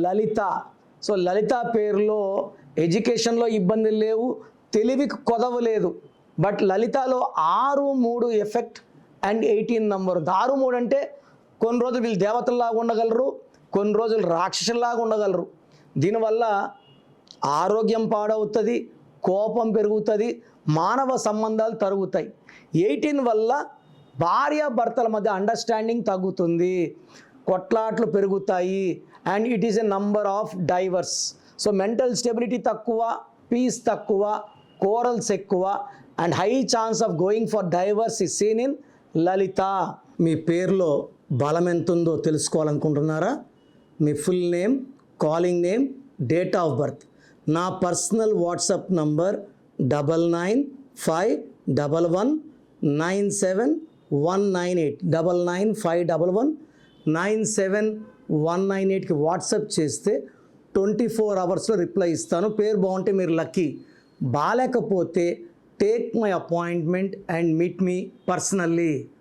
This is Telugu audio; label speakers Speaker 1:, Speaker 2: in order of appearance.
Speaker 1: లలిత. సో లలిత పేరులో ఎడ్యుకేషన్లో ఇబ్బందులు లేవు, తెలివికి కొదవ లేదు. బట్ లలితలో 6, 3 ఎఫెక్ట్ అండ్ 18 నంబర్. 6, 3 అంటే కొన్ని రోజులు వీళ్ళు దేవతల్లాగా ఉండగలరు, కొన్ని రోజులు రాక్షసుల్లాగా ఉండగలరు. దీనివల్ల ఆరోగ్యం పాడవుతుంది, కోపం పెరుగుతుంది, మానవ సంబంధాలు తరుగుతాయి. 18 వల్ల భార్యాభర్తల మధ్య అండర్స్టాండింగ్ తగ్గుతుంది, కొట్లాట్లు పెరుగుతాయి, and it is a number of divorce. So mental stability తక్కువ, పీస్ తక్కువ, కోరల్స్ ఎక్కువ, and high chance of going for divorce is seen in Lalitha. మీ పేరులో బలం ఎంత ఉందో తెలుసుకోవాలనుకుంటున్నారా? మీ full name, calling name, date of birth. నా పర్సనల్ వాట్సాప్ నంబర్ 9951197198 9951197198కి వాట్సాప్ చేస్తే 24 అవర్స్లో రిప్లై ఇస్తాను. పేరు బాగుంటే మీరు లక్కీ, బాలేకపోతే take my appointment and meet me personally.